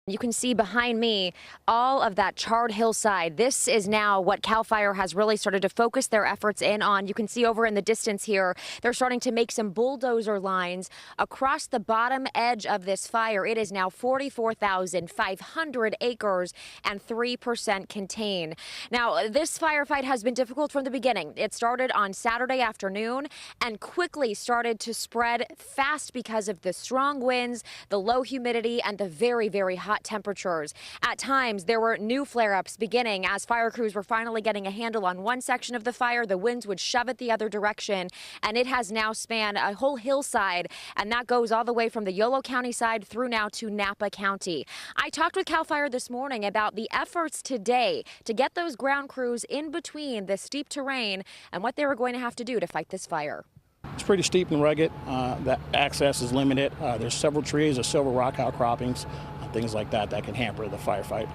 You can see behind me all of that charred hillside. This is now what CAL FIRE has really started to focus their efforts in on. You can see over in the distance here, they're starting to make some bulldozer lines across the bottom edge of this fire. It is now 44,500 acres and 3% contained. Now, this firefight has been difficult from the beginning. It started on Saturday afternoon and quickly started to spread fast because of the strong winds, the low humidity, and the very, very hot temperatures. At times, there were new flare-ups beginning as fire crews were finally getting a handle on one section of the fire. The winds would shove it the other direction, and it has now spanned a whole hillside, and that goes all the way from the Yolo County side through now to Napa County. I talked with CAL FIRE this morning about the efforts today to get those ground crews in between the steep terrain and what they were going to have to do to fight this fire. It's pretty steep and rugged. The access is limited. There's several trees, there's several rock outcroppings, things like that that can hamper the firefight.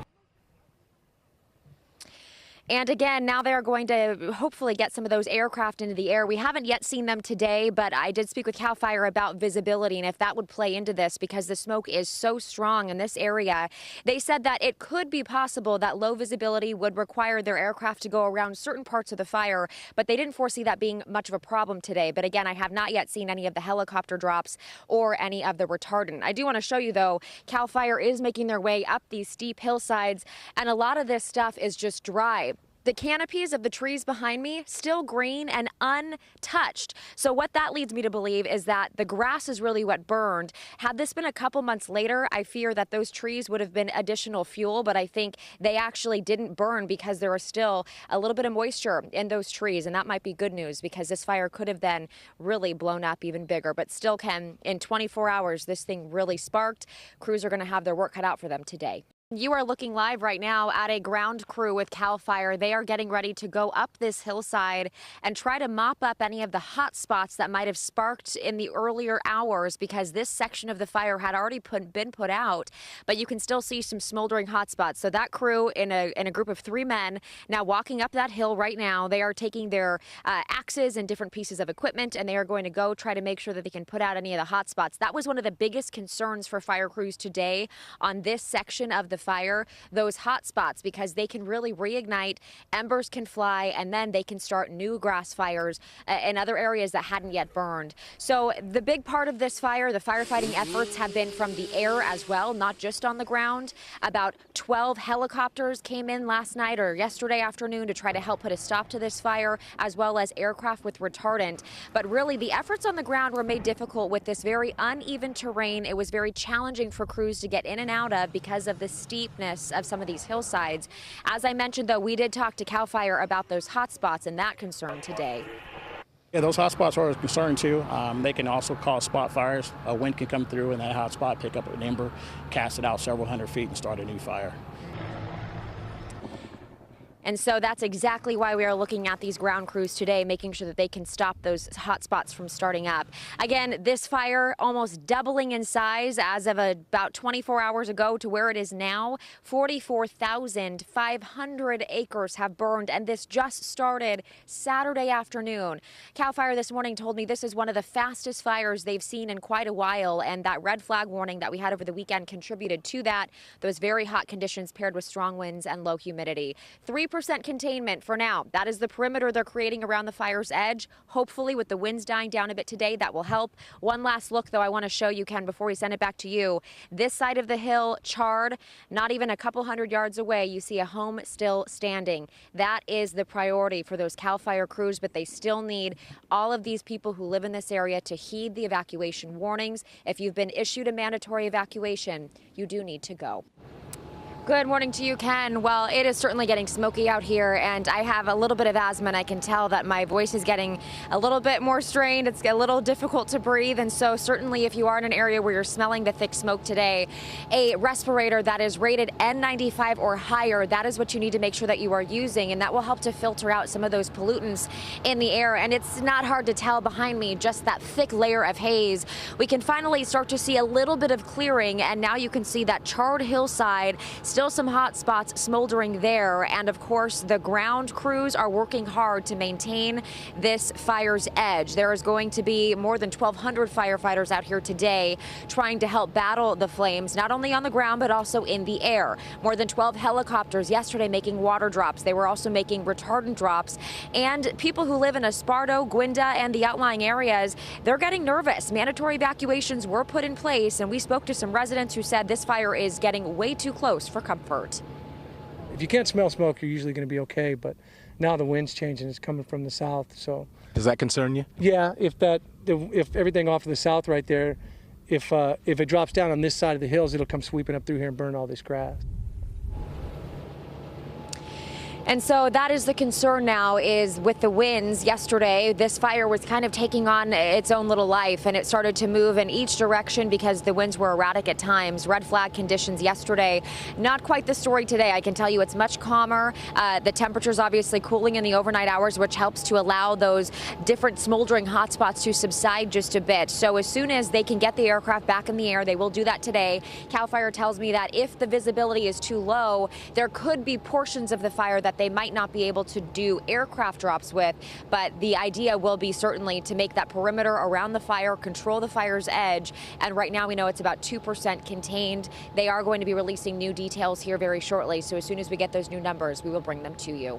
And again, now they're going to hopefully get some of those aircraft into the air. We haven't yet seen them today, but I did speak with CAL FIRE about visibility and if that would play into this because the smoke is so strong in this area. They said that it could be possible that low visibility would require their aircraft to go around certain parts of the fire, but they didn't foresee that being much of a problem today. But again, I have not yet seen any of the helicopter drops or any of the retardant. I do want to show you, though, CAL FIRE is making their way up these steep hillsides, and a lot of this stuff is just dry. The canopies of the trees behind me still green and untouched. So what that leads me to believe is that the grass is really what burned. Had this been a couple months later, I fear that those trees would have been additional fuel, but I think they actually didn't burn because there was still a little bit of moisture in those trees, and that might be good news because this fire could have then really blown up even bigger. But still, Ken, in 24 hours, this thing really sparked. Crews are going to have their work cut out for them today. You are looking live right now at a ground crew with CAL FIRE. They are getting ready to go up this hillside and try to mop up any of the hot spots that might have sparked in the earlier hours because this section of the fire had already been put out, but you can still see some smoldering hot spots. So that crew in a group of 3 men now walking up that hill right now. They are taking their axes and different pieces of equipment, and they are going to go try to make sure that they can put out any of the hot spots. That was one of the biggest concerns for fire crews today on this section of the fire, those hot spots, because they can really reignite, embers can fly, and then they can start new grass fires in other areas that hadn't yet burned. So the big part of this fire, the firefighting efforts have been from the air as well, not just on the ground. About 12 helicopters came in last night or yesterday afternoon to try to help put a stop to this fire, as well as aircraft with retardant. But really, the efforts on the ground were made difficult with this very uneven terrain. It was very challenging for crews to get in and out of because of the steepness of some of these hillsides. As I mentioned, though, we did talk to CAL FIRE about those hot spots and that concern today. Yeah, those hot spots are a concern too. They can also cause spot fires. A wind can come through and that hot spot pick up an ember, cast it out several hundred feet and start a new fire. And so that's exactly why we are looking at these ground crews today, making sure that they can stop those hot spots from starting up. Again, this fire almost doubling in size as of about 24 hours ago to where it is now. 44,500 acres have burned, and this just started Saturday afternoon. CAL FIRE this morning told me this is one of the fastest fires they've seen in quite a while, and that red flag warning that we had over the weekend contributed to that. Those very hot conditions paired with strong winds and low humidity. 3% containment for now. That is the perimeter they're creating around the fire's edge. Hopefully, with the winds dying down a bit today, that will help. One last look, though, I want to show you, Ken, before we send it back to you. This side of the hill, charred, not even a couple hundred yards away, you see a home still standing. That is the priority for those CAL FIRE crews, but they still need all of these people who live in this area to heed the evacuation warnings. If you've been issued a mandatory evacuation, you do need to go. Good morning to you, Ken. Well, it is certainly getting smoky out here, and I have a little bit of asthma, and I can tell that my voice is getting a little bit more strained. It's a little difficult to breathe, and so certainly if you are in an area where you're smelling the thick smoke today, a respirator that is rated N95 or higher, that is what you need to make sure that you are using, and that will help to filter out some of those pollutants in the air. And it's not hard to tell behind me, just that thick layer of haze. We can finally start to see a little bit of clearing, and now you can see that charred hillside Still some hot spots smoldering there. And of course, the ground crews are working hard to maintain this fire's edge. There is going to be more than 1,200 firefighters out here today trying to help battle the flames, not only on the ground, but also in the air. More than 12 helicopters yesterday making water drops. They were also making retardant drops. And people who live in Esparto, Guinda, and the outlying areas, they're getting nervous. Mandatory evacuations were put in place, and we spoke to some residents who said this fire is getting way too close for comfort. If you can't smell smoke, you're usually going to be okay, but now the wind's changing. It's coming from the south, so. Does that concern you? Yeah, if everything off of the south right there, if it drops down on this side of the hills, it'll come sweeping up through here and burn all this grass. And so that is the concern now, is with the winds yesterday. This fire was kind of taking on its own little life, and it started to move in each direction because the winds were erratic at times. Red flag conditions yesterday. Not quite the story today. I can tell you it's much calmer. The temperatures obviously cooling in the overnight hours, which helps to allow those different smoldering hotspots to subside just a bit. So as soon as they can get the aircraft back in the air, they will do that today. CAL FIRE tells me that if the visibility is too low, there could be portions of the fire that they might not be able to do aircraft drops with, but the idea will be certainly to make that perimeter around the fire, control the fire's edge, and right now we know it's about 2% contained. They are going to be releasing new details here very shortly, so as soon as we get those new numbers, we will bring them to you.